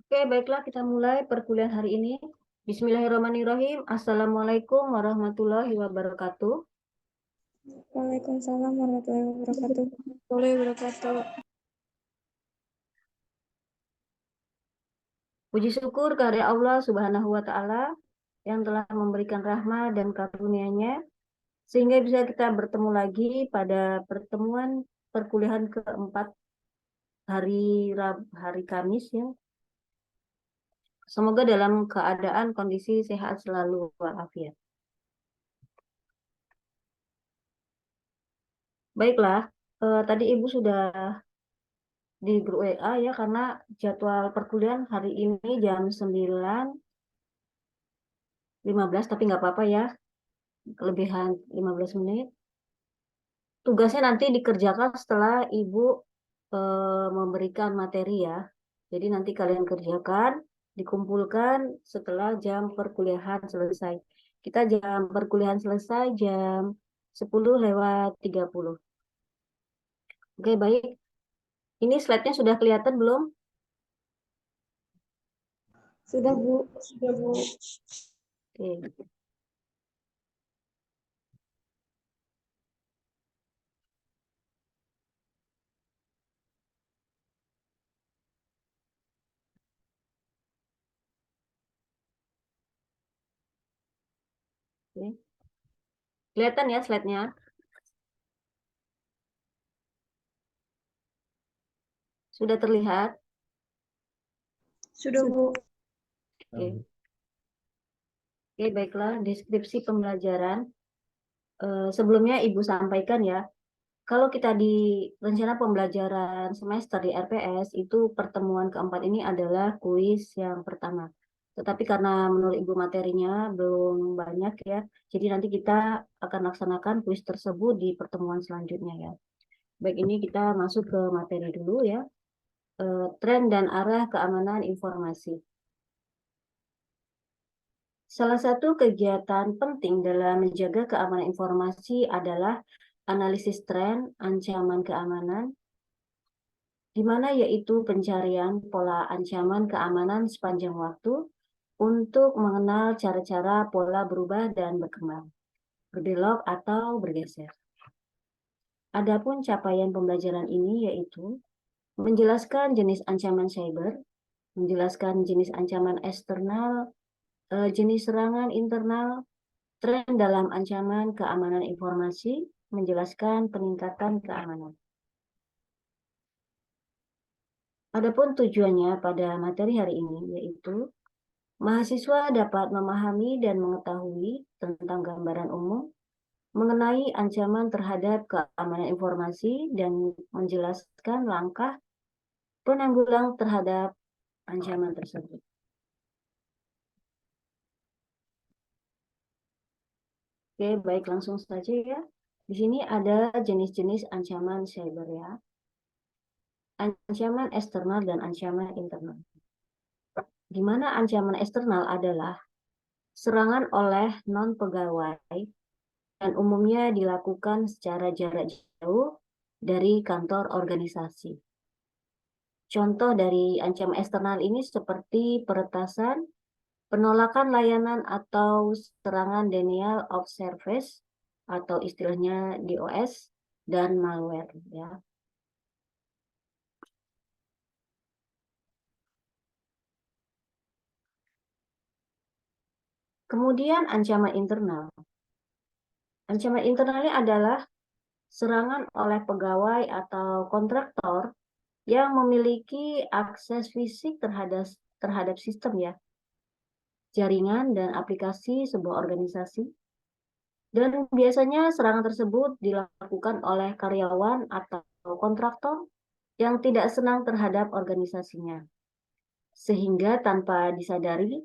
Oke, baiklah kita mulai perkuliahan hari ini. Bismillahirrahmanirrahim. Assalamualaikum warahmatullahi wabarakatuh. Waalaikumsalam warahmatullahi wabarakatuh. Puji syukur kepada Allah Subhanahu wa Ta'ala yang telah memberikan rahmat dan karunia-Nya sehingga bisa kita bertemu lagi pada pertemuan perkuliahan keempat hari Kamis ya. Semoga dalam keadaan kondisi sehat selalu walafiat. Baiklah, tadi Ibu sudah di grup WA ya, karena jadwal perkuliahan hari ini jam 9.15, tapi nggak apa-apa ya, kelebihan 15 menit. Tugasnya nanti dikerjakan setelah Ibu memberikan materi ya. Jadi nanti kalian kerjakan, dikumpulkan setelah jam perkuliahan selesai. Kita jam perkuliahan selesai jam 10:30. Oke, baik. Ini slide-nya sudah kelihatan belum? Sudah, Bu. Sudah, Bu. Oke. Oke. Kelihatan ya slide-nya? Sudah terlihat? Sudah, Bu. Oke. Oke, baiklah. Deskripsi pembelajaran. Sebelumnya Ibu sampaikan ya, kalau kita di rencana pembelajaran semester di RPS, itu pertemuan keempat ini adalah kuis yang pertama. Tetapi karena menurut Ibu materinya belum banyak ya, jadi nanti kita akan laksanakan kuis tersebut di pertemuan selanjutnya ya. Baik, ini kita masuk ke materi dulu ya. Tren dan arah keamanan informasi. Salah satu kegiatan penting dalam menjaga keamanan informasi adalah analisis tren, ancaman keamanan, di mana yaitu pencarian pola ancaman keamanan sepanjang waktu untuk mengenal cara-cara pola berubah dan berkembang, berbelok atau bergeser. Adapun capaian pembelajaran ini yaitu menjelaskan jenis ancaman cyber, menjelaskan jenis ancaman eksternal, jenis serangan internal, tren dalam ancaman keamanan informasi, menjelaskan peningkatan keamanan. Adapun tujuannya pada materi hari ini yaitu mahasiswa dapat memahami dan mengetahui tentang gambaran umum mengenai ancaman terhadap keamanan informasi dan menjelaskan langkah penanggulang terhadap ancaman tersebut. Oke, baik, langsung saja ya. Di sini ada jenis-jenis ancaman cyber ya. Ancaman eksternal dan ancaman internal. Di mana ancaman eksternal adalah serangan oleh non-pegawai dan umumnya dilakukan secara jarak jauh dari kantor organisasi. Contoh dari ancaman eksternal ini seperti peretasan, penolakan layanan atau serangan denial of service atau istilahnya DOS dan malware ya. Kemudian ancaman internal. Ancaman internalnya adalah serangan oleh pegawai atau kontraktor yang memiliki akses fisik terhadap sistem ya, jaringan dan aplikasi sebuah organisasi. Dan biasanya serangan tersebut dilakukan oleh karyawan atau kontraktor yang tidak senang terhadap organisasinya. Sehingga tanpa disadari,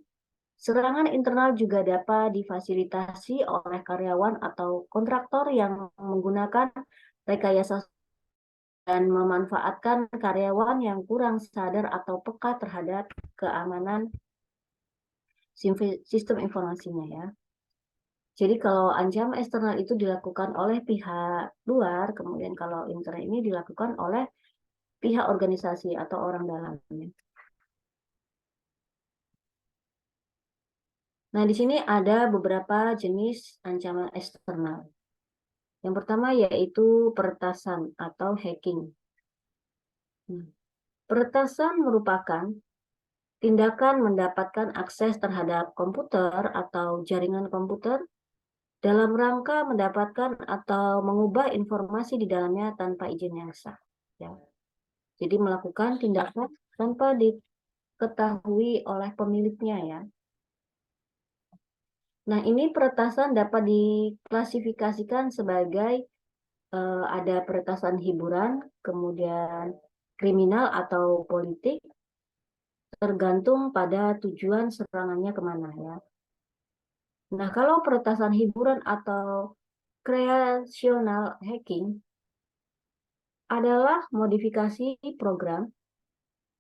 serangan internal juga dapat difasilitasi oleh karyawan atau kontraktor yang menggunakan rekayasa dan memanfaatkan karyawan yang kurang sadar atau peka terhadap keamanan sistem informasinya ya. Jadi kalau ancaman eksternal itu dilakukan oleh pihak luar, kemudian kalau internal ini dilakukan oleh pihak organisasi atau orang dalamnya. Nah, di sini ada beberapa jenis ancaman eksternal. Yang pertama yaitu peretasan atau hacking. Peretasan merupakan tindakan mendapatkan akses terhadap komputer atau jaringan komputer dalam rangka mendapatkan atau mengubah informasi di dalamnya tanpa izin yang sah. Ya. Jadi melakukan tindakan tanpa diketahui oleh pemiliknya ya. Nah, ini peretasan dapat diklasifikasikan sebagai ada peretasan hiburan, kemudian kriminal atau politik, tergantung pada tujuan serangannya kemana ya. Nah, kalau peretasan hiburan atau creational hacking adalah modifikasi program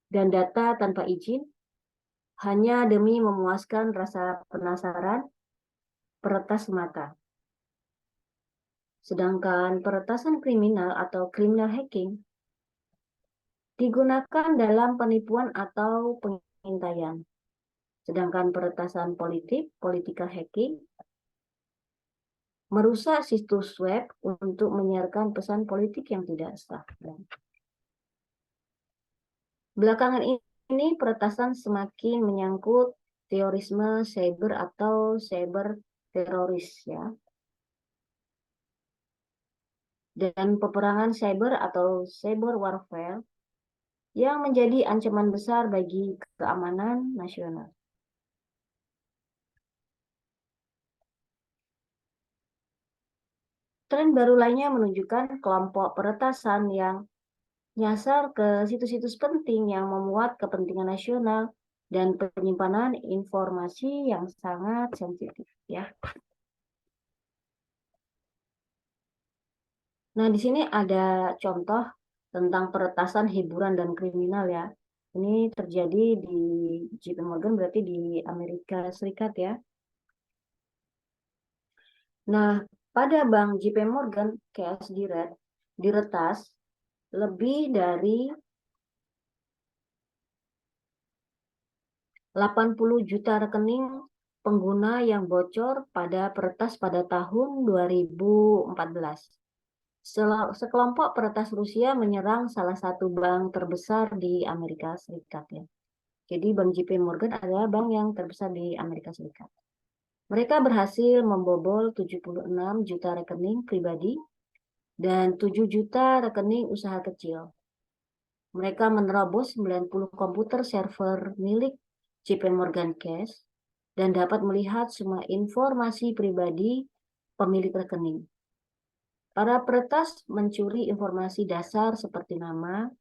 dan data tanpa izin hanya demi memuaskan rasa penasaran peretas semata. Sedangkan peretasan kriminal atau criminal hacking digunakan dalam penipuan atau pengintaian. Sedangkan peretasan politik, political hacking, merusak situs web untuk menyiarkan pesan politik yang tidak sah. Belakangan ini peretasan semakin menyangkut terorisme cyber atau cyber teroris ya. Dan peperangan cyber atau cyber warfare yang menjadi ancaman besar bagi keamanan nasional. Tren baru lainnya menunjukkan kelompok peretasan yang nyasar ke situs-situs penting yang memuat kepentingan nasional dan penyimpanan informasi yang sangat sensitif ya. Nah, di sini ada contoh tentang peretasan hiburan dan kriminal ya. Ini terjadi di JP Morgan, berarti di Amerika Serikat ya. Nah, pada bank JP Morgan Chase diretas lebih dari 80 juta rekening pengguna yang bocor pada peretas pada tahun 2014. Sekelompok peretas Rusia menyerang salah satu bank terbesar di Amerika Serikat ya. Jadi Bank JP Morgan adalah bank yang terbesar di Amerika Serikat. Mereka berhasil membobol 76 juta rekening pribadi dan 7 juta rekening usaha kecil. Mereka menerobos 90 komputer server milik JP Morgan Chase dan dapat melihat semua informasi pribadi pemilik rekening. Para peretas mencuri informasi dasar seperti nama,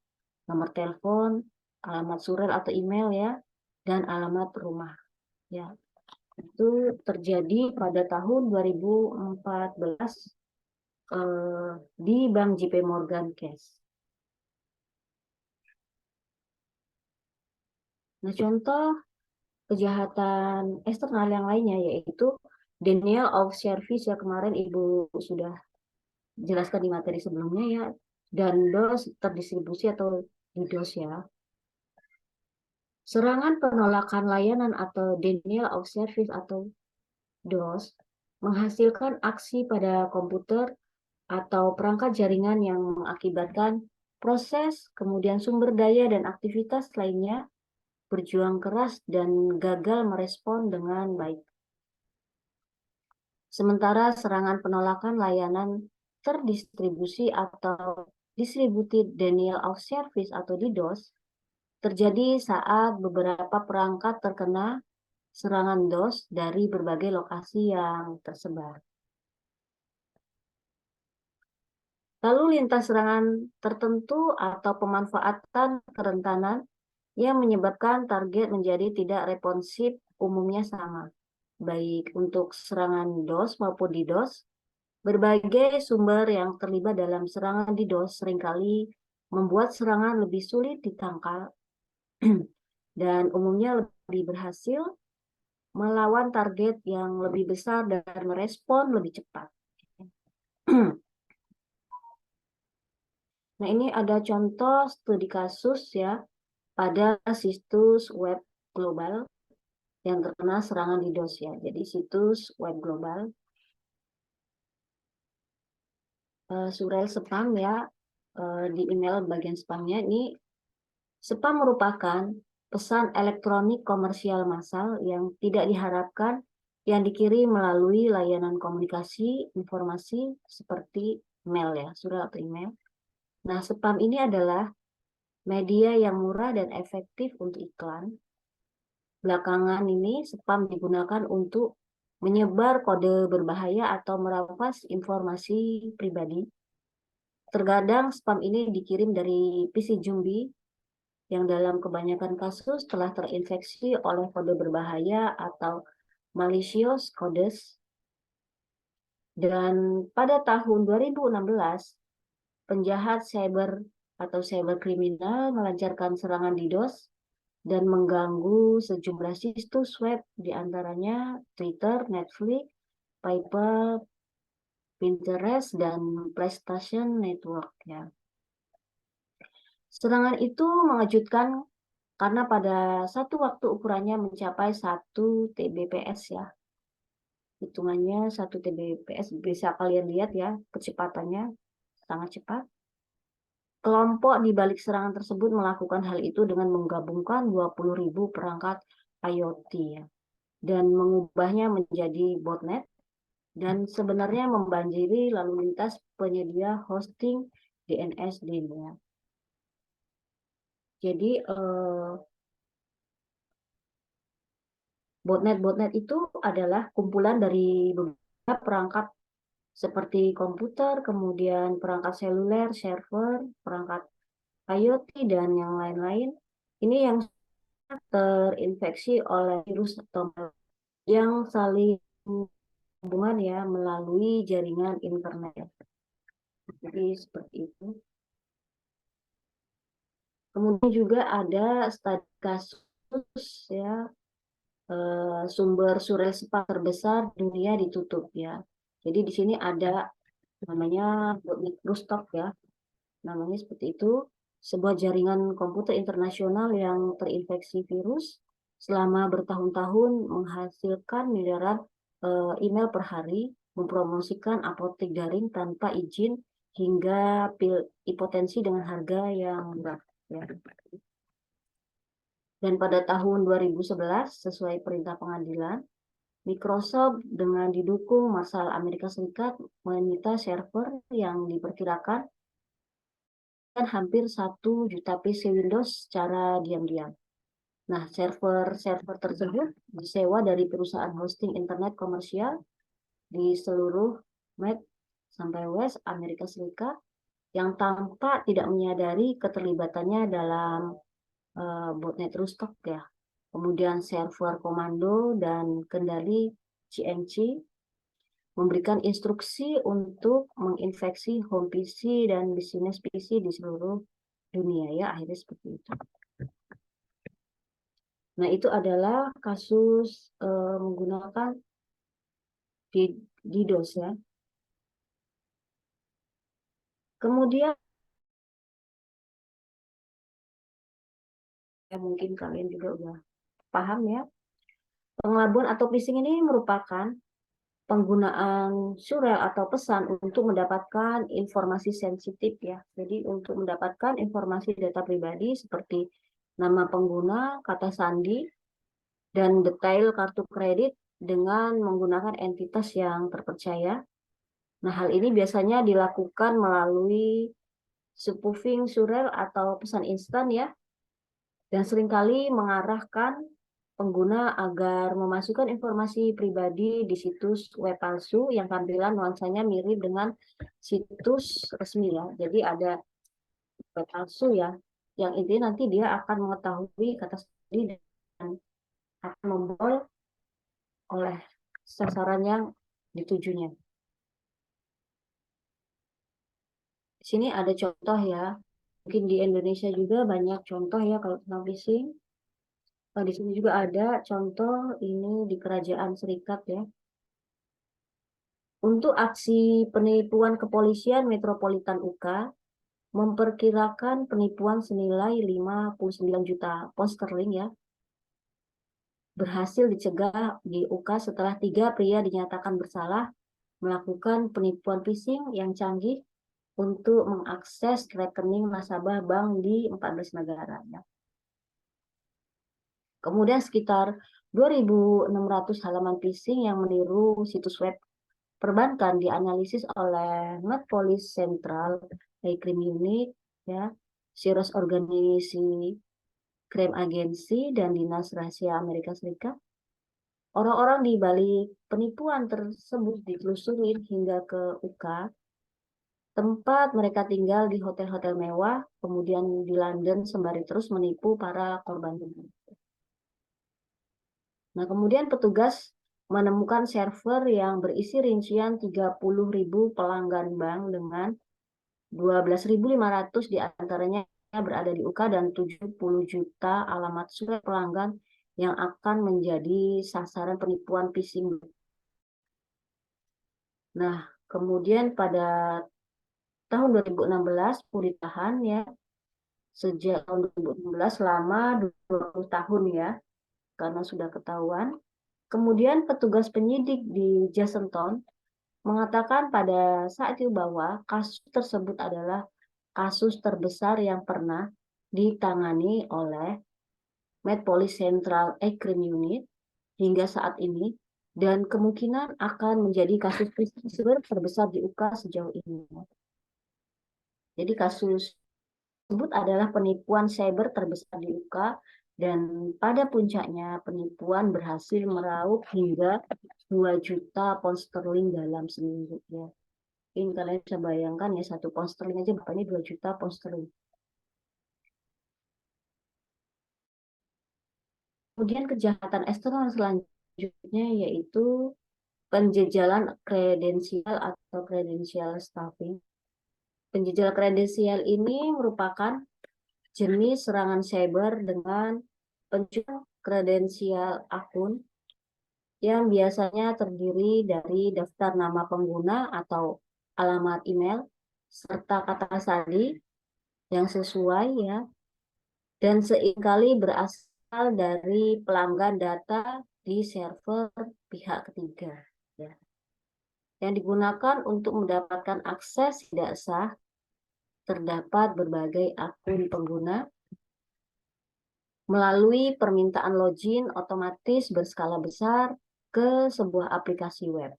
nomor telepon, alamat surel atau email ya, dan alamat rumah. Ya, itu terjadi pada tahun 2014 di Bank JP Morgan Chase. Nah, contoh kejahatan eksternal yang lainnya yaitu denial of service ya, kemarin Ibu sudah jelaskan di materi sebelumnya ya, dan DOS terdistribusi atau DDoS ya. Serangan penolakan layanan atau denial of service atau DOS menghasilkan aksi pada komputer atau perangkat jaringan yang mengakibatkan proses, kemudian sumber daya dan aktivitas lainnya berjuang keras dan gagal merespon dengan baik. Sementara serangan penolakan layanan terdistribusi atau distributed denial of service atau DDoS terjadi saat beberapa perangkat terkena serangan DOS dari berbagai lokasi yang tersebar. Lalu lintas serangan tertentu atau pemanfaatan kerentanan yang menyebabkan target menjadi tidak responsif umumnya sama, baik untuk serangan DOS maupun DDoS. Berbagai sumber yang terlibat dalam serangan DDoS seringkali membuat serangan lebih sulit ditangkal dan umumnya lebih berhasil melawan target yang lebih besar dan merespon lebih cepat. Nah, ini ada contoh studi kasus ya pada situs web global yang terkena serangan DDoS ya. Jadi situs web global. Surel spam ya, di email bagian spamnya ini, spam merupakan pesan elektronik komersial massal yang tidak diharapkan yang dikirim melalui layanan komunikasi informasi seperti mail ya, surel atau email. Nah, spam ini adalah media yang murah dan efektif untuk iklan. Belakangan ini spam digunakan untuk menyebar kode berbahaya atau merampas informasi pribadi. Terkadang spam ini dikirim dari PC zombie yang dalam kebanyakan kasus telah terinfeksi oleh kode berbahaya atau malicious codes. Dan pada tahun 2016, penjahat cyber atau cyberkriminal melancarkan serangan DDoS dan mengganggu sejumlah situs web, diantaranya Twitter, Netflix, PayPal, Pinterest, dan PlayStation Network ya. Serangan itu mengejutkan karena pada satu waktu ukurannya mencapai 1 Tbps ya. Hitungannya 1 Tbps, bisa kalian lihat ya, kecepatannya sangat cepat. Kelompok di balik serangan tersebut melakukan hal itu dengan menggabungkan 20.000 perangkat IoT ya, dan mengubahnya menjadi botnet, dan sebenarnya membanjiri lalu lintas penyedia hosting DNS di dunia. Jadi botnet itu adalah kumpulan dari beberapa perangkat seperti komputer, kemudian perangkat seluler, server, perangkat IoT, dan yang lain-lain. Ini yang terinfeksi oleh virus atau yang saling hubungan ya melalui jaringan internet. Jadi seperti itu. Kemudian juga ada studi kasus ya, sumber surel spam terbesar dunia ditutup ya. Jadi di sini ada namanya Rustok ya, namanya seperti itu, sebuah jaringan komputer internasional yang terinfeksi virus selama bertahun-tahun menghasilkan miliaran email per hari, mempromosikan apotek daring tanpa izin hingga pil hipotensi dengan harga yang murah ya. Dan pada tahun 2011 sesuai perintah pengadilan, Microsoft dengan didukung marsal Amerika Serikat menyita server yang diperkirakan hampir 1 juta PC Windows secara diam-diam. Nah, server-server tersebut disewa dari perusahaan hosting internet komersial di seluruh Mac sampai West Amerika Serikat yang tampak tidak menyadari keterlibatannya dalam botnet Rustok ya. Kemudian server komando dan kendali CNC memberikan instruksi untuk menginfeksi home PC dan bisnis PC di seluruh dunia ya, akhirnya seperti itu. Nah, itu adalah kasus menggunakan DDoS ya. Kemudian ya mungkin kalian juga udah paham ya. Pengelabuan atau phishing ini merupakan penggunaan surel atau pesan untuk mendapatkan informasi sensitif ya. Jadi untuk mendapatkan informasi data pribadi seperti nama pengguna, kata sandi, dan detail kartu kredit dengan menggunakan entitas yang terpercaya. Nah, hal ini biasanya dilakukan melalui spoofing surel atau pesan instan ya, dan seringkali mengarahkan pengguna agar memasukkan informasi pribadi di situs web palsu yang tampilan nuansanya mirip dengan situs resmi ya. Jadi ada web palsu ya, yang intinya nanti dia akan mengetahui kata sandi dan akan membobol oleh sasaran yang ditujunya. Di sini ada contoh ya, mungkin di Indonesia juga banyak contoh ya kalau tentang phishing. Di sini juga ada contoh ini di Kerajaan Serikat ya. Untuk aksi penipuan kepolisian Metropolitan UK memperkirakan penipuan senilai 59 juta pound sterling ya. berhasil dicegah di UK setelah 3 pria dinyatakan bersalah melakukan penipuan phishing yang canggih untuk mengakses rekening nasabah bank di 14 negara. Ya. Kemudian sekitar 2.600 halaman phishing yang meniru situs web perbankan dianalisis oleh Met Police Central Crime Unit, ya, Serious Organisasi Crime Agency, dan Dinas Rahasia Amerika Serikat. Orang-orang di balik penipuan tersebut ditelusuri hingga ke UK, tempat mereka tinggal di hotel-hotel mewah, kemudian di London sembari terus menipu para korban. Nah, kemudian petugas menemukan server yang berisi rincian 30.000 pelanggan bank dengan 12.500 diantaranya berada di UK dan 70 juta alamat surat pelanggan yang akan menjadi sasaran penipuan phishing. Nah, kemudian pada tahun 2016 Puri ditahan ya, sejak tahun 2016 selama 20 tahun ya, karena sudah ketahuan. Kemudian petugas penyidik di Jasenton mengatakan pada saat itu bahwa kasus tersebut adalah kasus terbesar yang pernah ditangani oleh Met Police Central Crime Unit hingga saat ini, dan kemungkinan akan menjadi kasus cyber terbesar di UK sejauh ini. Jadi kasus tersebut adalah penipuan cyber terbesar di UK, dan pada puncaknya penipuan berhasil meraup hingga 2 juta pound sterling dalam seminggu. Ya. Ini kalian bisa bayangkan ya, 1 pound sterling aja berarti 2 juta pound sterling. Kemudian kejahatan eksternal selanjutnya yaitu penjejalan kredensial atau credential stuffing. Penjejalan kredensial ini merupakan jenis serangan cyber dengan pencurian kredensial akun yang biasanya terdiri dari daftar nama pengguna atau alamat email serta kata sandi yang sesuai ya, dan seringkali berasal dari pelanggan data di server pihak ketiga ya, yang digunakan untuk mendapatkan akses tidak sah. Terdapat berbagai akun pengguna melalui permintaan login otomatis berskala besar ke sebuah aplikasi web.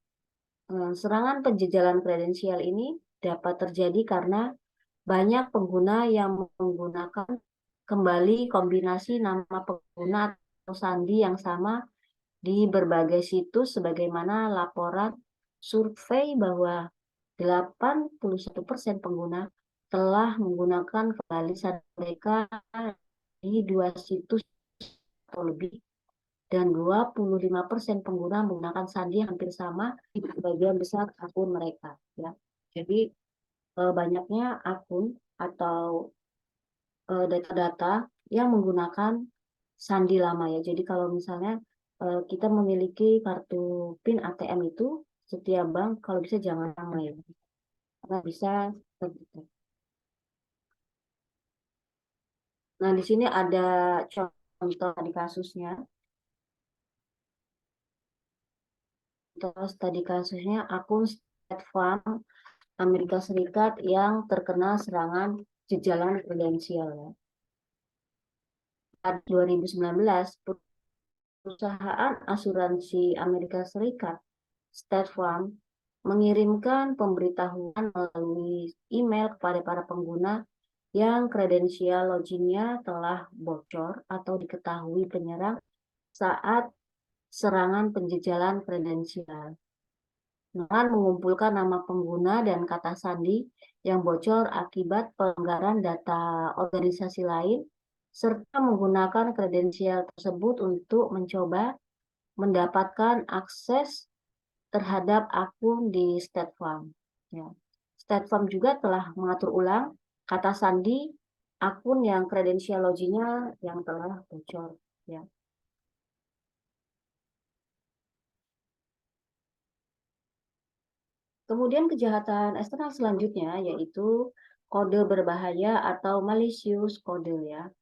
Serangan penjejalan kredensial ini dapat terjadi karena banyak pengguna yang menggunakan kembali kombinasi nama pengguna atau sandi yang sama di berbagai situs, sebagaimana laporan survei bahwa 81% pengguna telah menggunakan kembali sandi mereka di 2 situs atau lebih, dan 25% pengguna menggunakan sandi yang hampir sama di bagian besar akun mereka. Ya. Jadi banyaknya akun atau data-data yang menggunakan sandi lama ya. Jadi kalau misalnya kita memiliki kartu PIN ATM itu, setiap bank kalau bisa jangan sama ya, karena bisa terdetek. Nah, di sini ada contoh di kasusnya. Terus tadi kasusnya akun State Farm Amerika Serikat yang terkena serangan jejalan kredensial. Ya. Pada 2019, perusahaan asuransi Amerika Serikat, State Farm, mengirimkan pemberitahuan melalui email kepada para pengguna yang kredensial loginnya telah bocor atau diketahui penyerang saat serangan penjejalan kredensial, dengan mengumpulkan nama pengguna dan kata sandi yang bocor akibat pelanggaran data organisasi lain, serta menggunakan kredensial tersebut untuk mencoba mendapatkan akses terhadap akun di State Farm. Ya. State Farm juga telah mengatur ulang kata sandi akun yang kredensial loginnya yang telah bocor. Ya. Kemudian kejahatan eksternal selanjutnya yaitu kode berbahaya atau malicious code ya.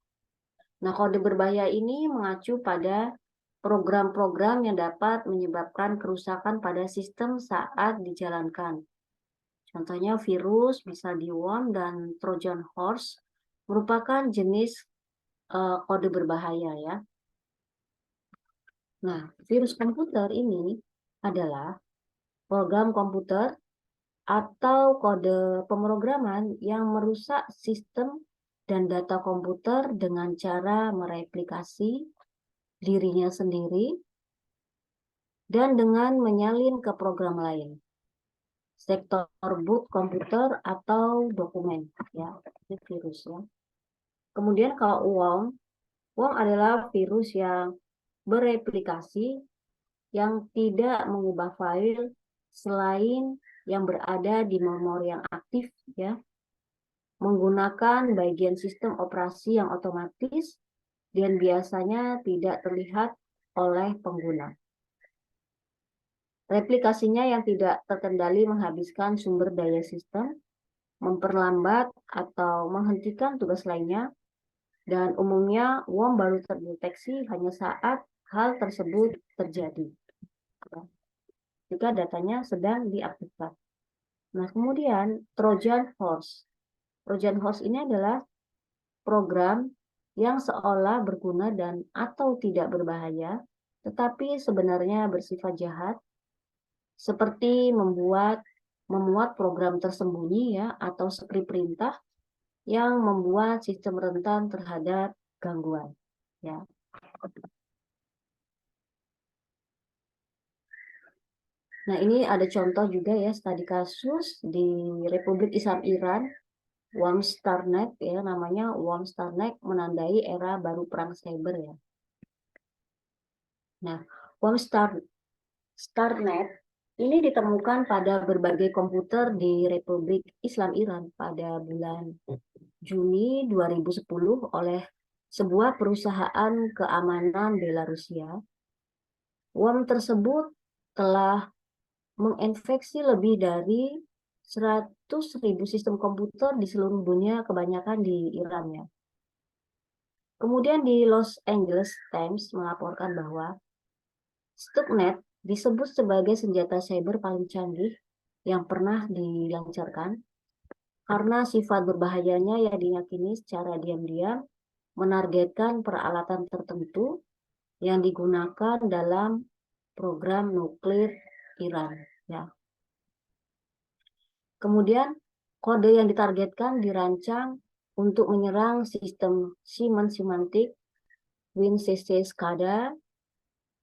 Nah, kode berbahaya ini mengacu pada program-program yang dapat menyebabkan kerusakan pada sistem saat dijalankan. Contohnya virus bisa di-worm dan Trojan horse merupakan jenis kode berbahaya ya. Nah, virus komputer ini adalah program komputer atau kode pemrograman yang merusak sistem dan data komputer dengan cara mereplikasi dirinya sendiri dan dengan menyalin ke program lain. Sektor boot komputer atau dokumen ya, ini virus ya. Kemudian kalau worm adalah virus yang bereplikasi yang tidak mengubah file selain yang berada di memori yang aktif ya, menggunakan bagian sistem operasi yang otomatis dan biasanya tidak terlihat oleh pengguna. Replikasinya yang tidak terkendali menghabiskan sumber daya sistem, memperlambat atau menghentikan tugas lainnya, dan umumnya worm baru terdeteksi hanya saat hal tersebut terjadi, jika datanya sedang diaktifkan. Nah, kemudian Trojan horse. Trojan horse ini adalah program yang seolah berguna dan atau tidak berbahaya, tetapi sebenarnya bersifat jahat, seperti memuat program tersembunyi ya atau skrip perintah yang membuat sistem rentan terhadap gangguan ya. Nah, ini ada contoh juga ya studi kasus di Republik Islam Iran, Wormstarnet ya, namanya Wormstarnet menandai era baru perang cyber ya. Nah, Wormstarnet ini ditemukan pada berbagai komputer di Republik Islam Iran pada bulan Juni 2010 oleh sebuah perusahaan keamanan Belarusia. Worm tersebut telah menginfeksi lebih dari 100.000 sistem komputer di seluruh dunia, kebanyakan di Iran ya. Kemudian di Los Angeles Times melaporkan bahwa Stuxnet disebut sebagai senjata cyber paling canggih yang pernah dilancarkan karena sifat berbahayanya yang diyakini secara diam-diam menargetkan peralatan tertentu yang digunakan dalam program nuklir Iran ya. Kemudian kode yang ditargetkan dirancang untuk menyerang sistem Siemens Symantec, WinCC SCADA.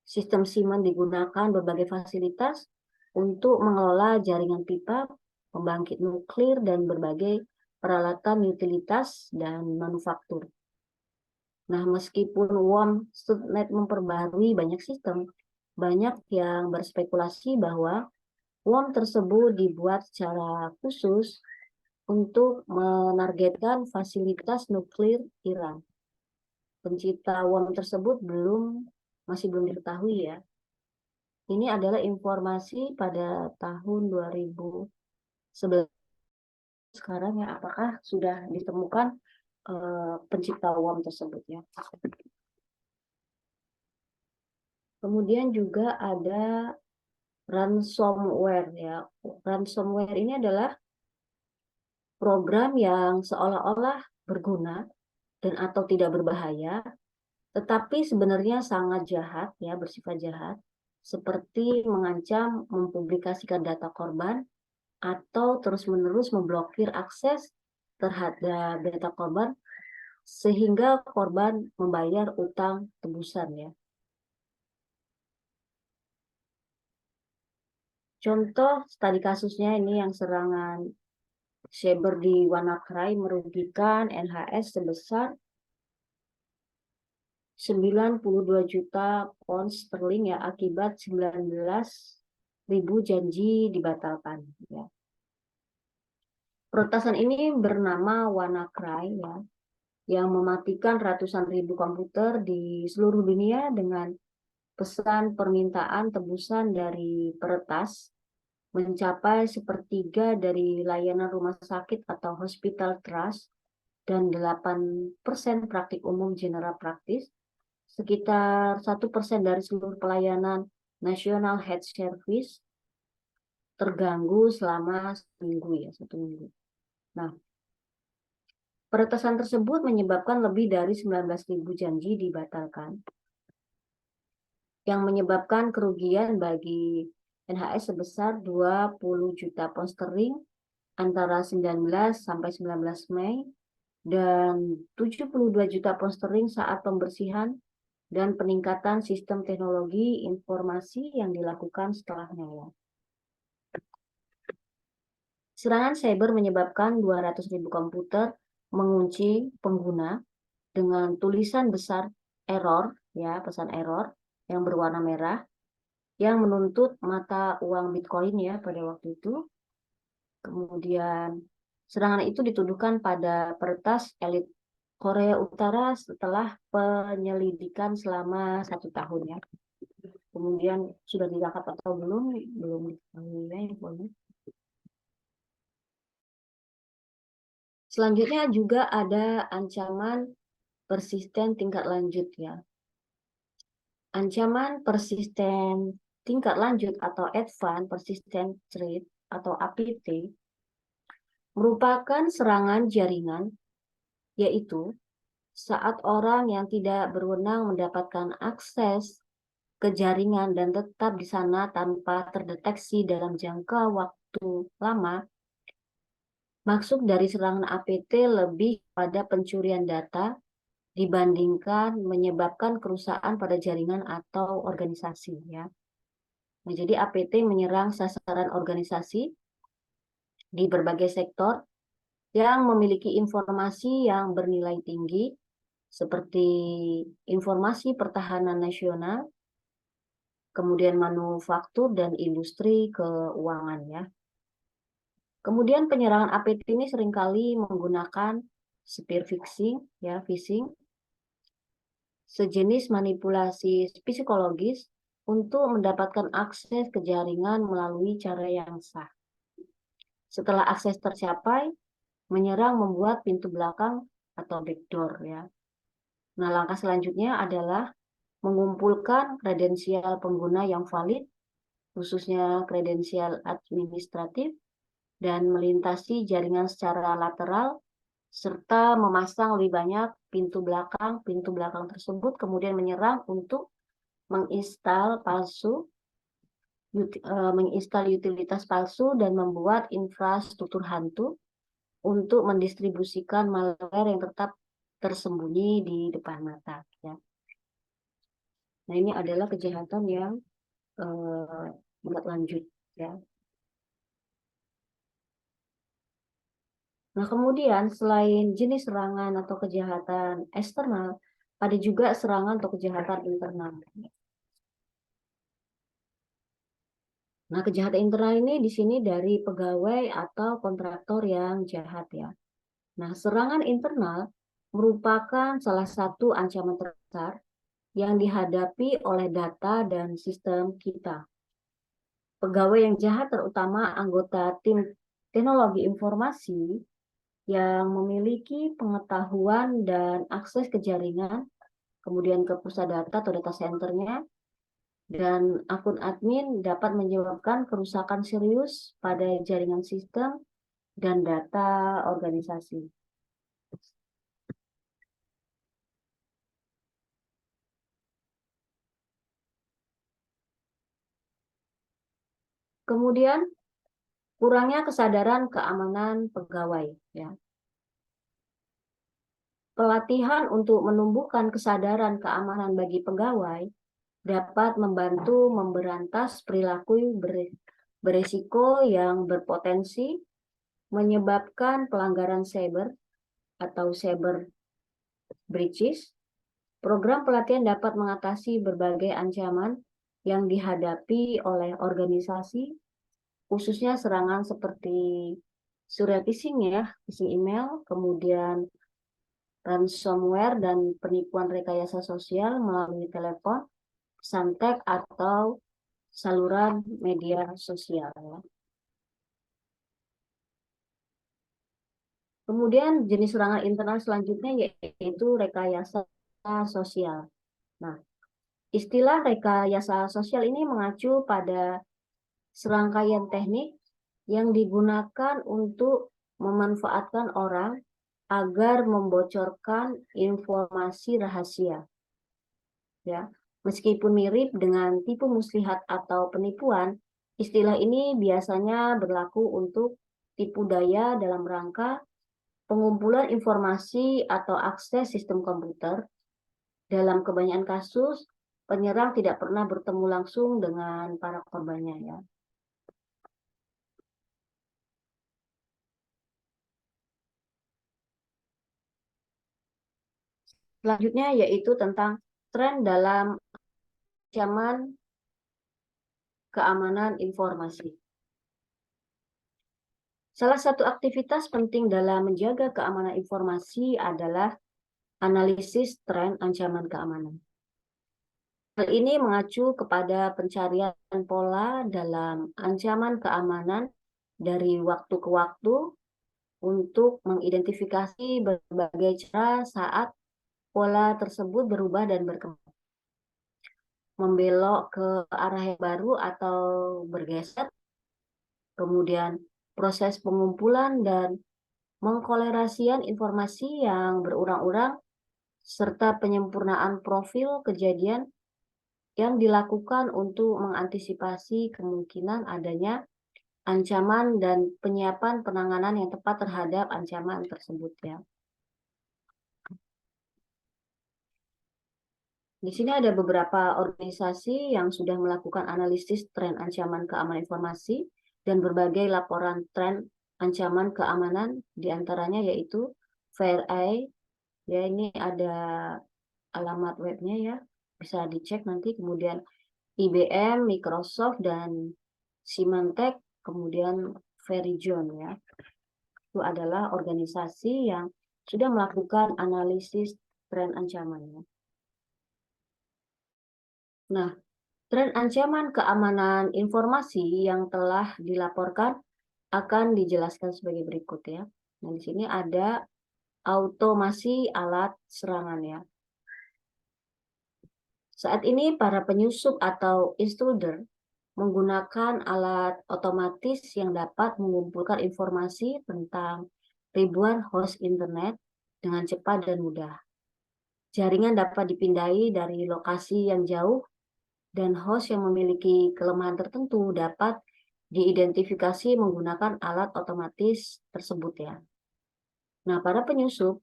Sistem Siemens digunakan berbagai fasilitas untuk mengelola jaringan pipa, pembangkit nuklir, dan berbagai peralatan utilitas dan manufaktur. Nah, meskipun Wormstarnet memperbarui banyak sistem, banyak yang berspekulasi bahwa worm tersebut dibuat secara khusus untuk menargetkan fasilitas nuklir Iran. Pencipta worm tersebut masih belum diketahui ya. Ini adalah informasi pada tahun 2011. Sekarang ya, apakah sudah ditemukan pencipta worm tersebut ya. Kemudian juga ada ransomware ya. Ransomware ini adalah program yang seolah-olah berguna dan atau tidak berbahaya, tetapi sebenarnya sangat jahat ya, bersifat jahat, seperti mengancam mempublikasikan data korban atau terus-menerus memblokir akses terhadap data korban sehingga korban membayar utang tebusan ya. Contoh studi kasusnya ini yang serangan cyber di WannaCry merugikan NHS sebesar 92 juta pound sterling ya akibat 19.000 janji dibatalkan ya. Peretasan ini bernama WannaCry ya, yang mematikan ratusan ribu komputer di seluruh dunia dengan pesan permintaan tebusan dari peretas mencapai 1/3 dari layanan rumah sakit atau hospital trust dan 8% praktik umum general practice, sekitar 1% dari seluruh pelayanan National Health Service terganggu selama seminggu ya, 1 minggu. Nah, peretasan tersebut menyebabkan lebih dari 19.000 janji dibatalkan, yang menyebabkan kerugian bagi NHS sebesar 20 juta pound sterling antara 19 sampai 19 Mei dan 72 juta pound sterling saat pembersihan dan peningkatan sistem teknologi informasi yang dilakukan setelahnya ya. Serangan cyber menyebabkan 200.000 komputer mengunci pengguna dengan tulisan besar error ya, pesan error yang berwarna merah yang menuntut mata uang Bitcoin ya pada waktu itu. Kemudian serangan itu dituduhkan pada peretas elit Korea Utara setelah penyelidikan selama 1 tahun ya. Kemudian sudah ditangkap atau belum diketahui ya infonya. Selanjutnya juga ada ancaman persisten tingkat lanjut ya. Ancaman persisten tingkat lanjut atau Advanced Persistent Threat atau APT merupakan serangan jaringan, yaitu saat orang yang tidak berwenang mendapatkan akses ke jaringan dan tetap di sana tanpa terdeteksi dalam jangka waktu lama. Maksud dari serangan APT lebih pada pencurian data dibandingkan menyebabkan kerusakan pada jaringan atau organisasi ya. Nah, jadi APT menyerang sasaran organisasi di berbagai sektor yang memiliki informasi yang bernilai tinggi seperti informasi pertahanan nasional, kemudian manufaktur dan industri keuangan ya. Kemudian penyerangan APT ini seringkali menggunakan spear phishing ya, phishing, sejenis manipulasi psikologis untuk mendapatkan akses ke jaringan melalui cara yang sah. Setelah akses tercapai, menyerang membuat pintu belakang atau backdoor ya. Nah, langkah selanjutnya adalah mengumpulkan kredensial pengguna yang valid, khususnya kredensial administratif, dan melintasi jaringan secara lateral, serta memasang lebih banyak pintu belakang. Pintu belakang tersebut kemudian menyerang untuk menginstal utilitas palsu dan membuat infrastruktur hantu untuk mendistribusikan malware yang tetap tersembunyi di depan mata. Ya. Nah, ini adalah kejahatan yang lanjut. Ya. Nah, kemudian selain jenis serangan atau kejahatan eksternal, ada juga serangan atau kejahatan internal. Nah, kejahatan internal ini di sini dari pegawai atau kontraktor yang jahat ya. Nah, serangan internal merupakan salah satu ancaman terbesar yang dihadapi oleh data dan sistem kita. Pegawai yang jahat terutama anggota tim teknologi informasi yang memiliki pengetahuan dan akses ke jaringan, kemudian ke pusat data atau data centernya, dan akun admin dapat menyebabkan kerusakan serius pada jaringan sistem dan data organisasi. Kemudian kurangnya kesadaran keamanan pegawai ya. Pelatihan untuk menumbuhkan kesadaran keamanan bagi pegawai dapat membantu memberantas perilaku beresiko yang berpotensi menyebabkan pelanggaran cyber atau cyber breaches. Program pelatihan dapat mengatasi berbagai ancaman yang dihadapi oleh organisasi, khususnya serangan seperti surya phishing ya, phishing email, kemudian ransomware dan penipuan rekayasa sosial melalui telepon, pesan teks atau saluran media sosial. Kemudian jenis serangan internal selanjutnya yaitu rekayasa sosial. Nah, istilah rekayasa sosial ini mengacu pada serangkaian teknik yang digunakan untuk memanfaatkan orang agar membocorkan informasi rahasia. Ya, meskipun mirip dengan tipu muslihat atau penipuan, istilah ini biasanya berlaku untuk tipu daya dalam rangka pengumpulan informasi atau akses sistem komputer. Dalam kebanyakan kasus, penyerang tidak pernah bertemu langsung dengan para korbannya ya. Selanjutnya yaitu tentang tren dalam ancaman keamanan informasi. Salah satu aktivitas penting dalam menjaga keamanan informasi adalah analisis tren ancaman keamanan. Hal ini mengacu kepada pencarian pola dalam ancaman keamanan dari waktu ke waktu untuk mengidentifikasi berbagai cara saat pola tersebut berubah dan berkembang. Membelok ke arah yang baru atau bergeser, kemudian proses pengumpulan dan mengkolerasian informasi yang berurang-urang, serta penyempurnaan profil kejadian yang dilakukan untuk mengantisipasi kemungkinan adanya ancaman dan penyiapan penanganan yang tepat terhadap ancaman tersebut ya. Di sini ada beberapa organisasi yang sudah melakukan analisis tren ancaman keamanan informasi dan berbagai laporan tren ancaman keamanan, diantaranya yaitu FairEye, ya ini ada alamat webnya ya, bisa dicek nanti, kemudian IBM, Microsoft, dan Symantec, kemudian Verizon ya. Itu adalah organisasi yang sudah melakukan analisis tren ancamannya. Nah, tren ancaman keamanan informasi yang telah dilaporkan akan dijelaskan sebagai berikut ya. Nah, di sini ada automasi alat serangan ya. Saat ini para penyusup atau intruder menggunakan alat otomatis yang dapat mengumpulkan informasi tentang ribuan host internet dengan cepat dan mudah. Jaringan dapat dipindai dari lokasi yang jauh dan host yang memiliki kelemahan tertentu dapat diidentifikasi menggunakan alat otomatis tersebut ya. Nah, para penyusup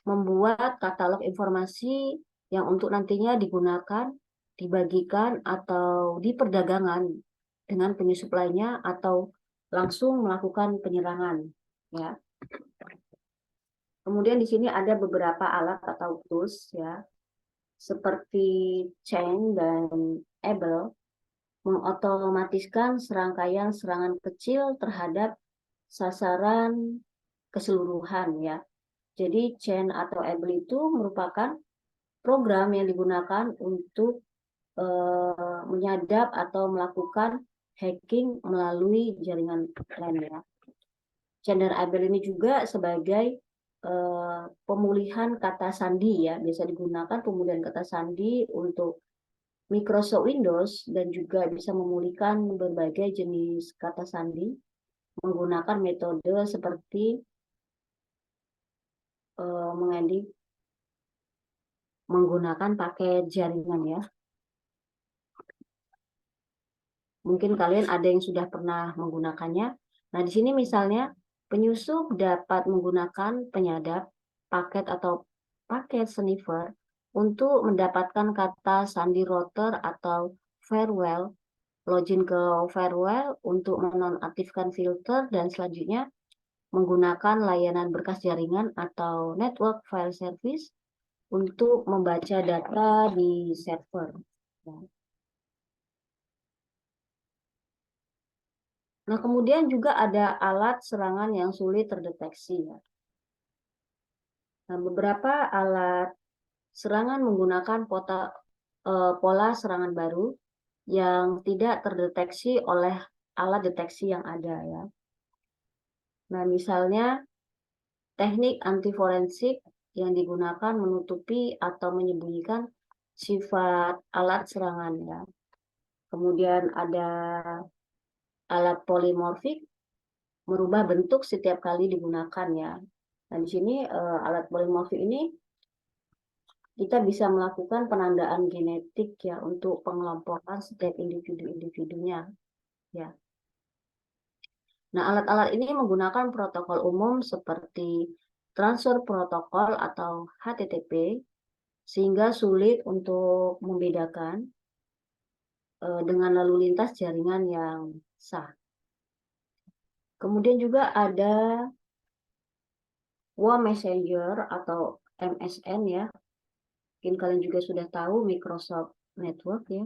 membuat katalog informasi yang untuk nantinya digunakan, dibagikan, atau diperdagangkan dengan penyusup lainnya atau langsung melakukan penyerangan ya. Kemudian di sini ada beberapa alat atau tools ya, seperti Chain dan Able, mengotomatiskan serangkaian serangan kecil terhadap sasaran keseluruhan ya. Jadi Chain atau Able itu merupakan program yang digunakan untuk menyadap atau melakukan hacking melalui jaringan LAN ya. Chain dan Able ini juga sebagai pemulihan kata sandi ya, biasa digunakan pemulihan kata sandi untuk Microsoft Windows dan juga bisa memulihkan berbagai jenis kata sandi menggunakan metode seperti menggunakan paket jaringan ya. Mungkin kalian ada yang sudah pernah menggunakannya. Nah, di sini misalnya penyusup dapat menggunakan penyadap, paket atau paket sniffer untuk mendapatkan kata sandi router atau firewall, login ke firewall untuk menonaktifkan filter, dan selanjutnya menggunakan layanan berkas jaringan atau network file service untuk membaca data di server. Nah, kemudian juga ada alat serangan yang sulit terdeteksi ya. Nah, beberapa alat serangan menggunakan pola serangan baru yang tidak terdeteksi oleh alat deteksi yang ada ya. Nah, misalnya teknik anti forensik yang digunakan menutupi atau menyembunyikan sifat alat serangan ya. Kemudian ada alat polimorfik, merubah bentuk setiap kali digunakan ya. Nah, di sini alat polimorfik ini kita bisa melakukan penandaan genetik ya untuk pengelompokan setiap individu-individunya ya. Nah, alat-alat ini menggunakan protokol umum seperti transfer protokol atau HTTP sehingga sulit untuk membedakan dengan lalu lintas jaringan yang sah. Kemudian juga ada WA Messenger atau MSN ya. Mungkin kalian juga sudah tahu Microsoft Network ya.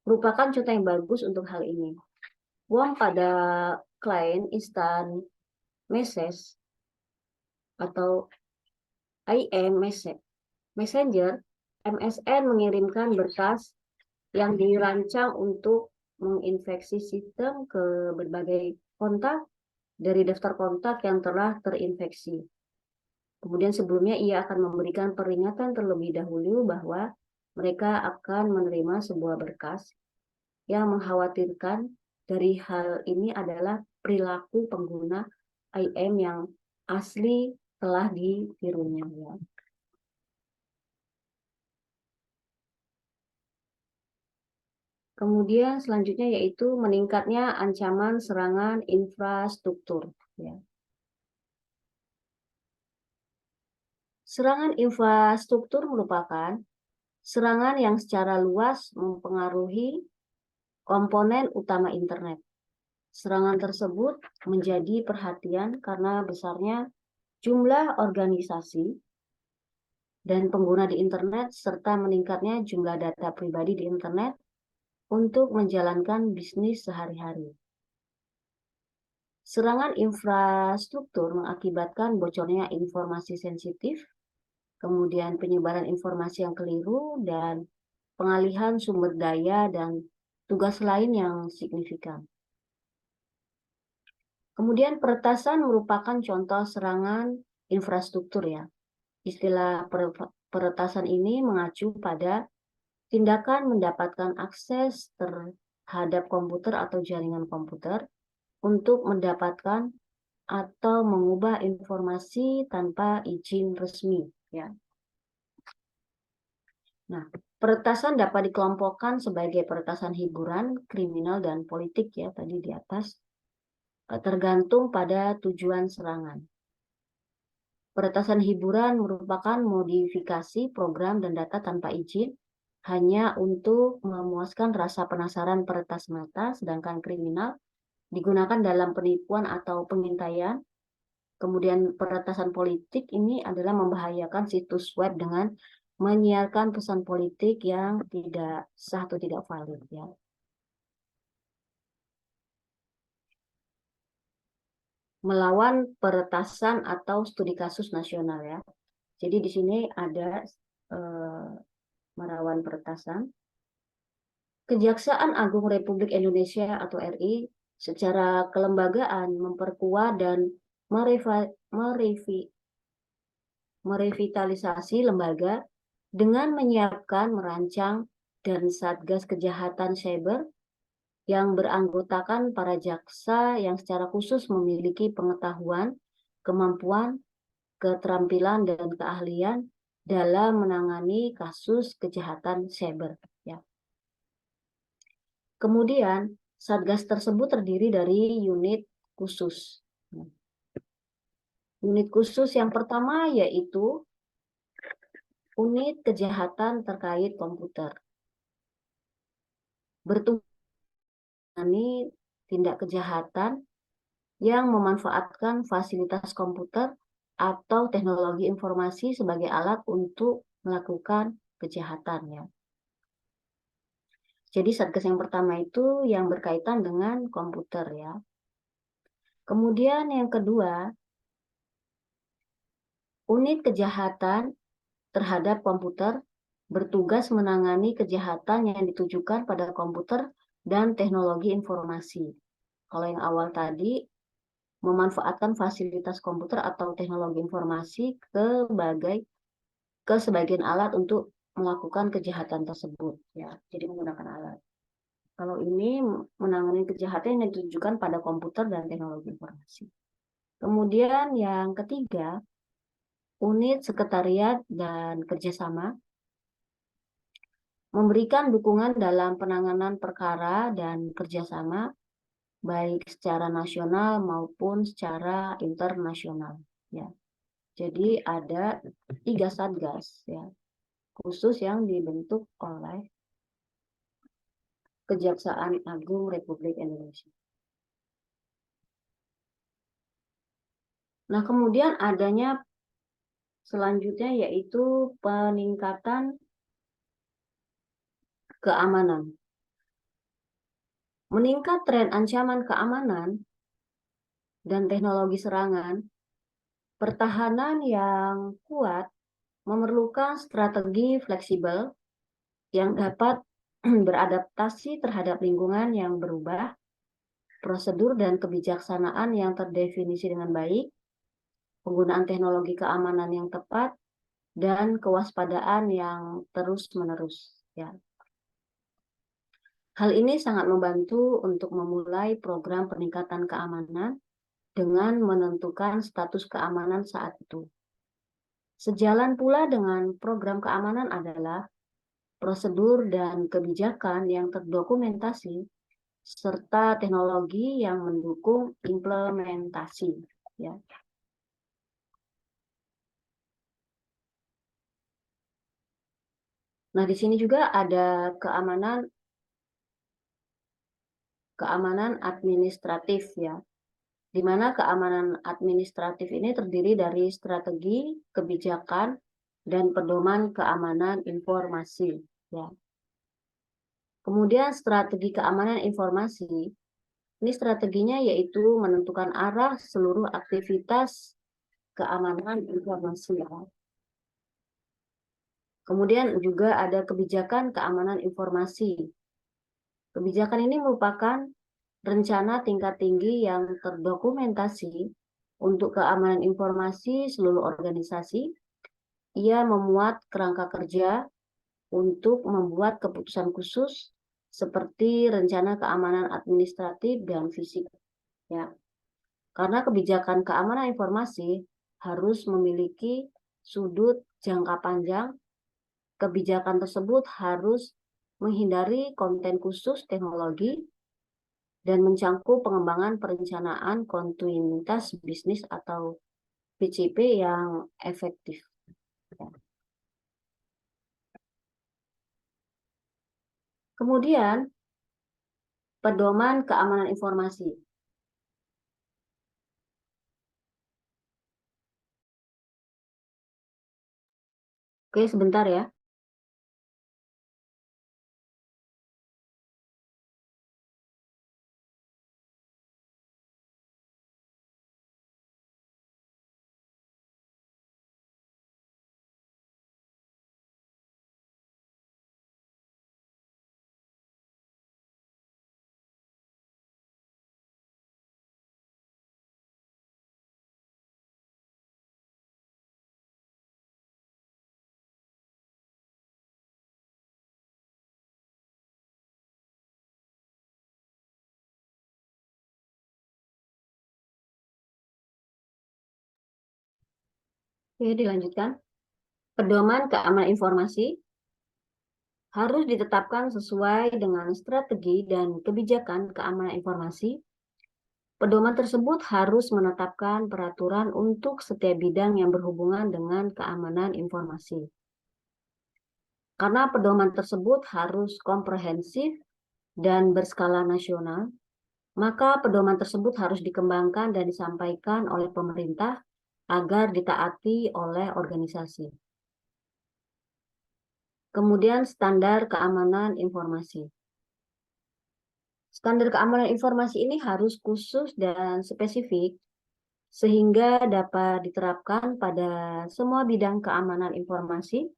Merupakan contoh yang bagus untuk hal ini. WA pada klien instant message atau IM Messenger, MSN mengirimkan berkas yang dirancang untuk menginfeksi sistem ke berbagai kontak dari daftar kontak yang telah terinfeksi. Kemudian sebelumnya ia akan memberikan peringatan terlebih dahulu bahwa mereka akan menerima sebuah berkas. Yang mengkhawatirkan dari hal ini adalah perilaku pengguna IM yang asli telah ditirunya. Ya. Kemudian selanjutnya yaitu meningkatnya ancaman serangan infrastruktur. Ya. Serangan infrastruktur merupakan serangan yang secara luas mempengaruhi komponen utama internet. Serangan tersebut menjadi perhatian karena besarnya jumlah organisasi dan pengguna di internet serta meningkatnya jumlah data pribadi di internet untuk menjalankan bisnis sehari-hari. Serangan infrastruktur mengakibatkan bocornya informasi sensitif, kemudian penyebaran informasi yang keliru, dan pengalihan sumber daya dan tugas lain yang signifikan. Kemudian peretasan merupakan contoh serangan infrastruktur ya. Istilah peretasan ini mengacu pada tindakan mendapatkan akses terhadap komputer atau jaringan komputer untuk mendapatkan atau mengubah informasi tanpa izin resmi ya. Nah, peretasan dapat dikelompokkan sebagai peretasan hiburan, kriminal, dan politik ya tadi di atas, tergantung pada tujuan serangan. Peretasan hiburan merupakan modifikasi program dan data tanpa izin hanya untuk memuaskan rasa penasaran peretas mata, sedangkan kriminal digunakan dalam penipuan atau pengintaian. Kemudian peretasan politik ini adalah membahayakan situs web dengan menyiarkan pesan politik yang tidak sah atau tidak valid ya. Melawan peretasan atau studi kasus nasional ya. Jadi di sini ada melawan peretasan. Kejaksaan Agung Republik Indonesia atau RI secara kelembagaan memperkuat dan merevitalisasi lembaga dengan menyiapkan, merancang, dan Satgas Kejahatan Cyber yang beranggotakan para jaksa yang secara khusus memiliki pengetahuan, kemampuan, keterampilan, dan keahlian dalam menangani kasus kejahatan cyber. Ya. Kemudian, Satgas tersebut terdiri dari unit khusus. Unit khusus yang pertama yaitu unit kejahatan terkait komputer. Bertugas menangani tindak kejahatan yang memanfaatkan fasilitas komputer atau teknologi informasi sebagai alat untuk melakukan kejahatan ya. Jadi Satgas yang pertama itu yang berkaitan dengan komputer ya. Kemudian yang kedua, unit kejahatan terhadap komputer bertugas menangani kejahatan yang ditujukan pada komputer dan teknologi informasi. Kalau yang awal tadi, memanfaatkan fasilitas komputer atau teknologi informasi ke sebagian alat untuk melakukan kejahatan tersebut, ya. Jadi menggunakan alat. Kalau ini menangani kejahatan yang ditujukan pada komputer dan teknologi informasi. Kemudian yang ketiga, unit sekretariat dan kerjasama memberikan dukungan dalam penanganan perkara dan kerjasama baik secara nasional maupun secara internasional. Ya, jadi ada 3 satgas ya khusus yang dibentuk oleh Kejaksaan Agung Republik Indonesia. Nah, kemudian adanya selanjutnya yaitu peningkatan keamanan. Meningkat tren ancaman keamanan dan teknologi serangan, pertahanan yang kuat memerlukan strategi fleksibel yang dapat beradaptasi terhadap lingkungan yang berubah, prosedur dan kebijaksanaan yang terdefinisi dengan baik, penggunaan teknologi keamanan yang tepat, dan kewaspadaan yang terus-menerus. Ya. Hal ini sangat membantu untuk memulai program peningkatan keamanan dengan menentukan status keamanan saat itu. Sejalan pula dengan program keamanan adalah prosedur dan kebijakan yang terdokumentasi, serta teknologi yang mendukung implementasi. Ya. Nah, di sini juga ada keamanan administratif ya, di mana keamanan administratif ini terdiri dari strategi, kebijakan, dan pedoman keamanan informasi. Ya. Kemudian strategi keamanan informasi, ini strateginya yaitu menentukan arah seluruh aktivitas keamanan informasi. Ya. Kemudian juga ada kebijakan keamanan informasi. Kebijakan ini merupakan rencana tingkat tinggi yang terdokumentasi untuk keamanan informasi seluruh organisasi. Ia memuat kerangka kerja untuk membuat keputusan khusus seperti rencana keamanan administratif dan fisik. Ya. Karena kebijakan keamanan informasi harus memiliki sudut jangka panjang, kebijakan tersebut harus menghindari konten khusus teknologi dan mencangkup pengembangan perencanaan kontinuitas bisnis atau PCP yang efektif. Kemudian, pedoman keamanan informasi. Oke, sebentar ya. Oke, dilanjutkan. Pedoman keamanan informasi harus ditetapkan sesuai dengan strategi dan kebijakan keamanan informasi. Pedoman tersebut harus menetapkan peraturan untuk setiap bidang yang berhubungan dengan keamanan informasi. Karena pedoman tersebut harus komprehensif dan berskala nasional, maka pedoman tersebut harus dikembangkan dan disampaikan oleh pemerintah agar ditaati oleh organisasi. Kemudian standar keamanan informasi. Standar keamanan informasi ini harus khusus dan spesifik sehingga dapat diterapkan pada semua bidang keamanan informasi.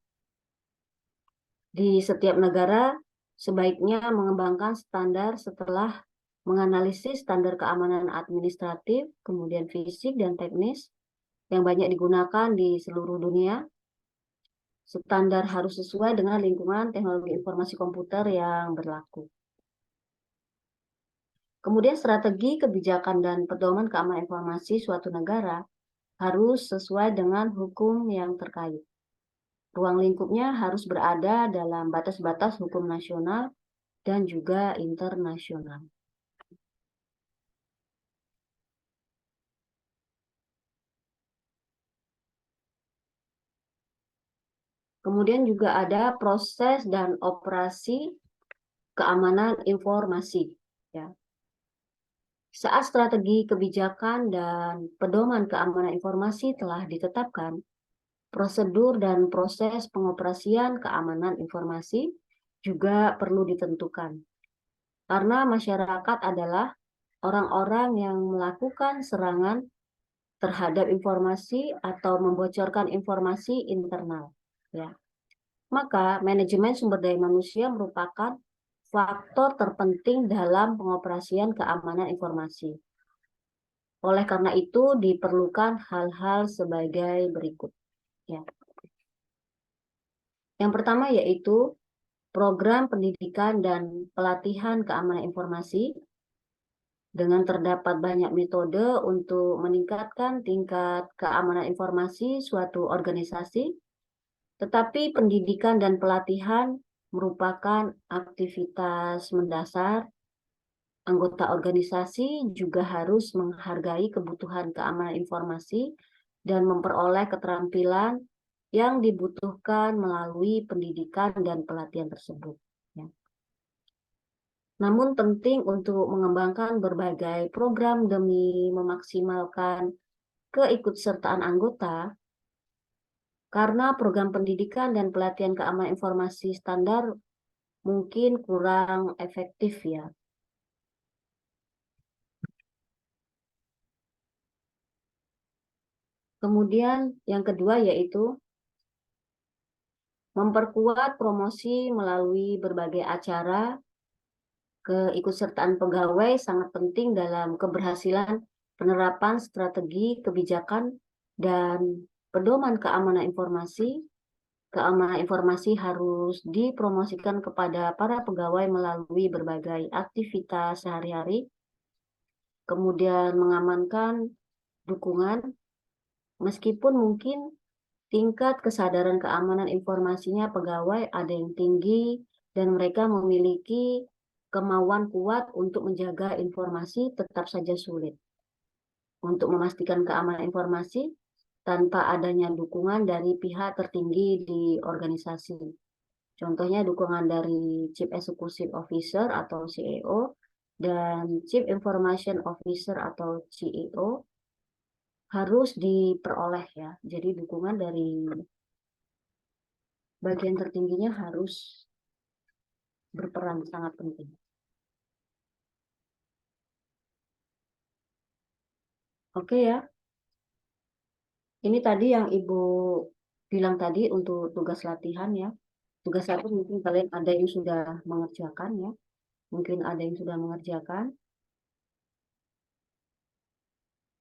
Di setiap negara sebaiknya mengembangkan standar setelah menganalisis standar keamanan administratif, kemudian fisik dan teknis yang banyak digunakan di seluruh dunia. Standar harus sesuai dengan lingkungan teknologi informasi komputer yang berlaku. Kemudian strategi kebijakan dan pedoman keamanan informasi suatu negara harus sesuai dengan hukum yang terkait. Ruang lingkupnya harus berada dalam batas-batas hukum nasional dan juga internasional. Kemudian juga ada proses dan operasi keamanan informasi. Ya. Saat strategi kebijakan dan pedoman keamanan informasi telah ditetapkan, prosedur dan proses pengoperasian keamanan informasi juga perlu ditentukan. Karena masyarakat adalah orang-orang yang melakukan serangan terhadap informasi atau membocorkan informasi internal. Ya. Maka manajemen sumber daya manusia merupakan faktor terpenting dalam pengoperasian keamanan informasi. Oleh karena itu diperlukan hal-hal sebagai berikut. Ya. Yang pertama yaitu program pendidikan dan pelatihan keamanan informasi. Dengan terdapat banyak metode untuk meningkatkan tingkat keamanan informasi suatu organisasi, tetapi pendidikan dan pelatihan merupakan aktivitas mendasar. Anggota organisasi juga harus menghargai kebutuhan keamanan informasi dan memperoleh keterampilan yang dibutuhkan melalui pendidikan dan pelatihan tersebut. Ya. Namun penting untuk mengembangkan berbagai program demi memaksimalkan keikutsertaan anggota, karena program pendidikan dan pelatihan keamanan informasi standar mungkin kurang efektif ya. Kemudian yang kedua yaitu memperkuat promosi melalui berbagai acara. Keikutsertaan pegawai sangat penting dalam keberhasilan penerapan strategi kebijakan dan pedoman keamanan informasi. Keamanan informasi harus dipromosikan kepada para pegawai melalui berbagai aktivitas sehari-hari, kemudian mengamankan dukungan, meskipun mungkin tingkat kesadaran keamanan informasinya pegawai ada yang tinggi dan mereka memiliki kemauan kuat untuk menjaga informasi, tetap saja sulit untuk memastikan keamanan informasi tanpa adanya dukungan dari pihak tertinggi di organisasi. Contohnya dukungan dari Chief Executive Officer atau CEO dan Chief Information Officer atau CEO harus diperoleh ya. Jadi dukungan dari bagian tertingginya harus berperan sangat penting. Oke ya. Ini tadi yang Ibu bilang tadi untuk tugas latihan ya. Tugas satu mungkin kalian ada yang sudah mengerjakan ya. Mungkin ada yang sudah mengerjakan.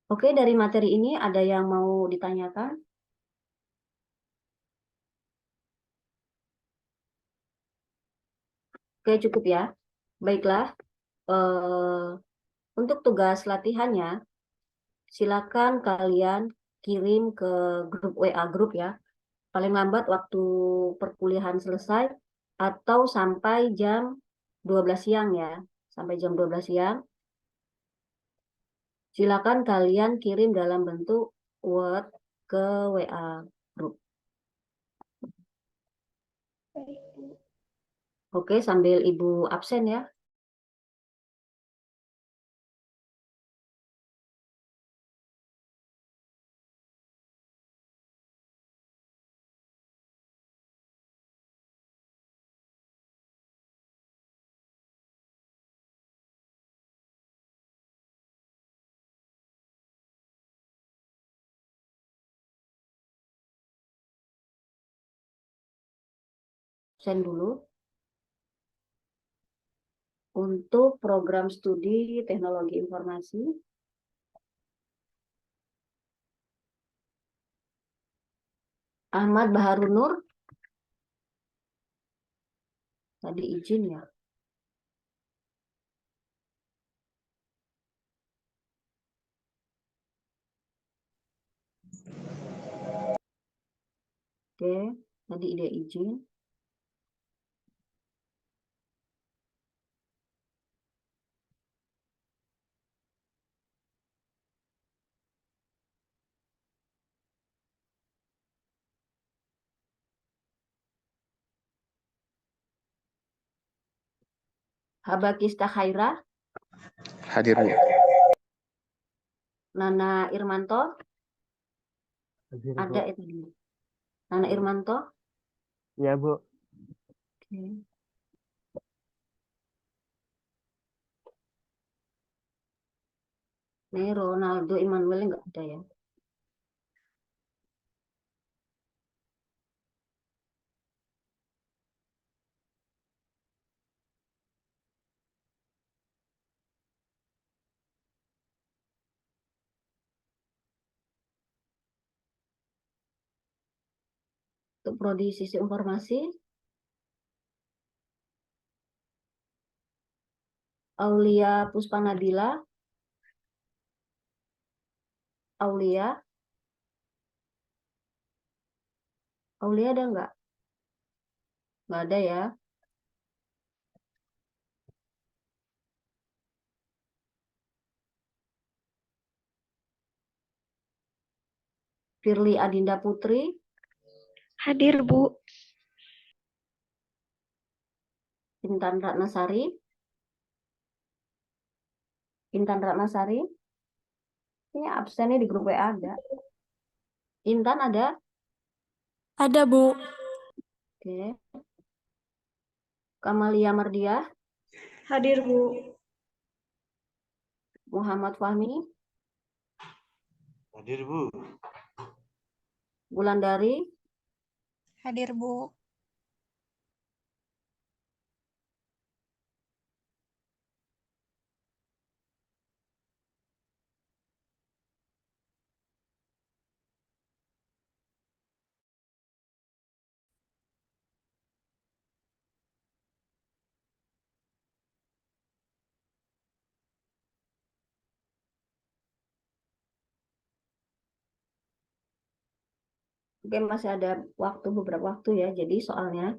Oke, dari materi ini ada yang mau ditanyakan? Oke, cukup ya. Baiklah, untuk tugas latihannya, silakan kalian kirim ke grup WA grup ya. Paling lambat waktu perkuliahan selesai atau sampai jam 12 siang ya. Sampai jam 12 siang. Silakan kalian kirim dalam bentuk Word ke WA grup. Oke, sambil Ibu absen ya. Absen dulu. Untuk program studi teknologi informasi, Ahmad Baharun Nur, Tadi izin ya. Oke, tadi ide izin. Habakista Khaira, Hadir, Bu. Nana Irmanto, Hadir, ada Bu. itu. Nana Irmanto. Iya, Bu. Oke. Nih Ronaldo Emmanuel nggak ada ya. Untuk prodi sisi informasi, Aulia Puspanadila, Aulia ada nggak? Nggak ada ya. Firly Adinda Putri, Hadir, Bu. Intan Ratnasari, ini absennya di grup WA ada. Intan ada? Ada, Bu. Oke. Kamalia Mardiah, Hadir, Bu. Muhammad Fahmi, Hadir, Bu. Wulandari, Hadir, Bu. Oke, masih ada beberapa waktu ya. Jadi soalnya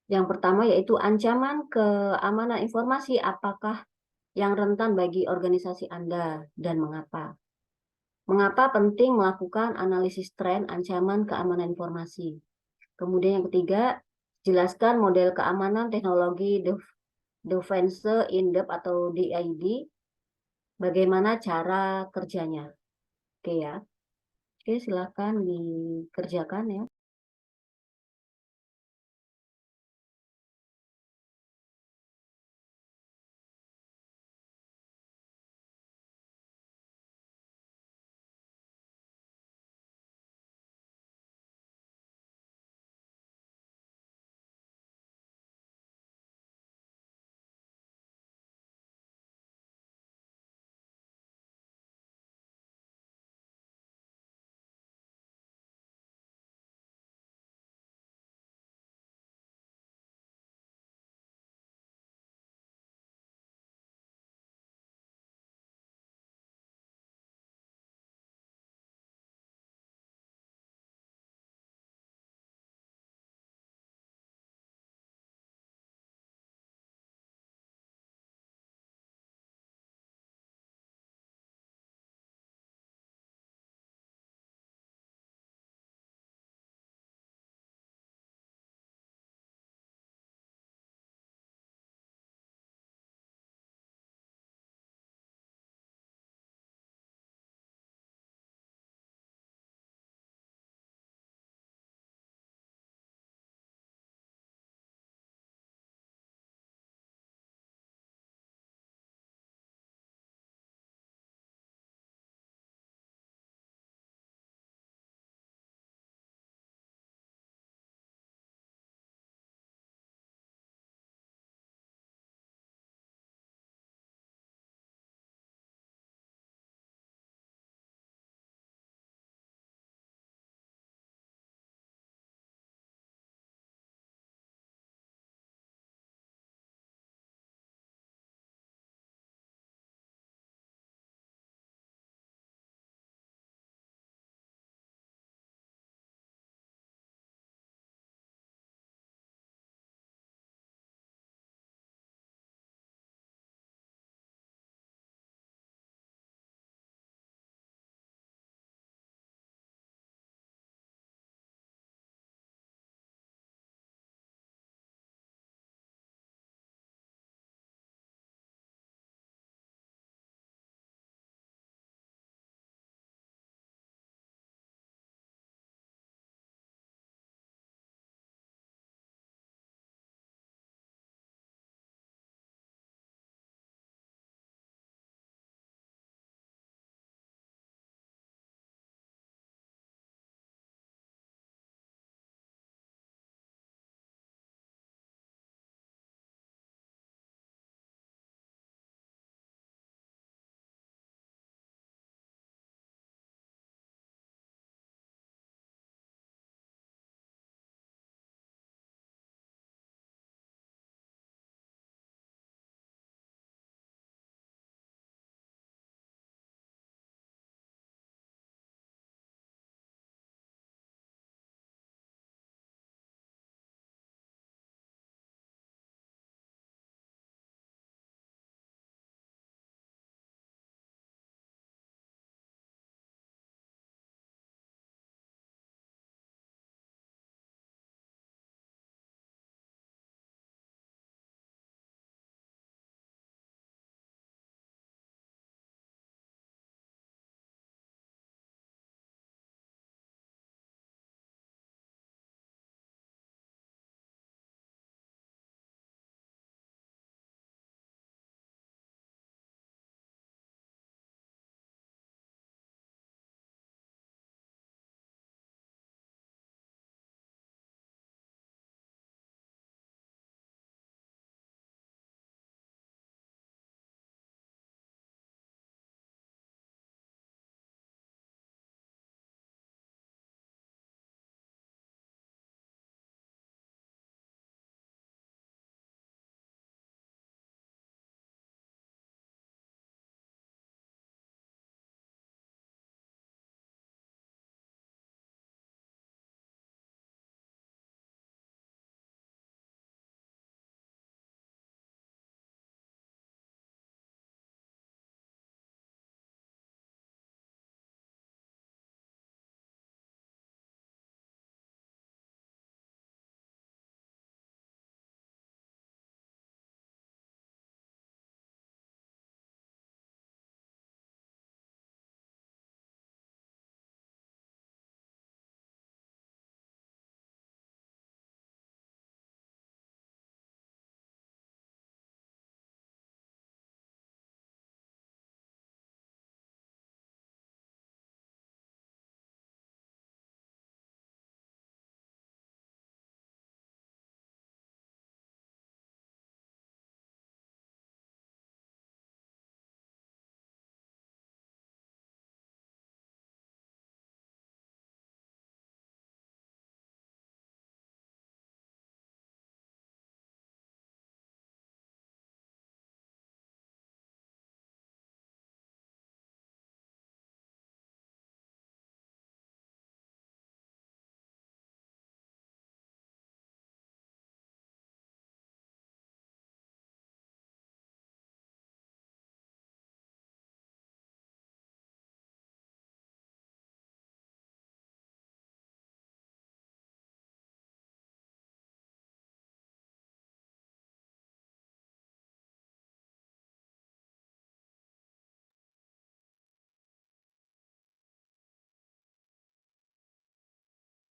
yang pertama yaitu ancaman keamanan informasi apakah yang rentan bagi organisasi Anda dan mengapa? Mengapa penting melakukan analisis tren ancaman keamanan informasi? Kemudian yang ketiga, jelaskan model keamanan teknologi Defense in-depth atau DID, bagaimana cara kerjanya. Oke ya. Oke, silakan dikerjakan ya.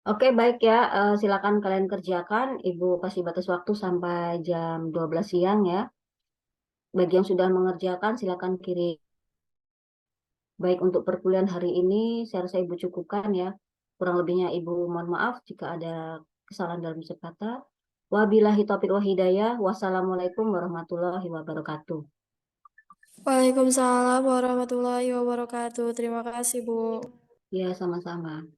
Oke, baik ya. Silakan kalian kerjakan. Ibu kasih batas waktu sampai jam 12 siang ya. Bagi yang sudah mengerjakan, silakan kirim. Baik untuk perkuliahan hari ini, saya rasa Ibu cukupkan ya. Kurang lebihnya Ibu mohon maaf jika ada kesalahan dalam ucap kata. Wabillahi taufiq wa hidayah. Wassalamualaikum warahmatullahi wabarakatuh. Waalaikumsalam warahmatullahi wabarakatuh. Terima kasih, Bu. Ya, sama-sama.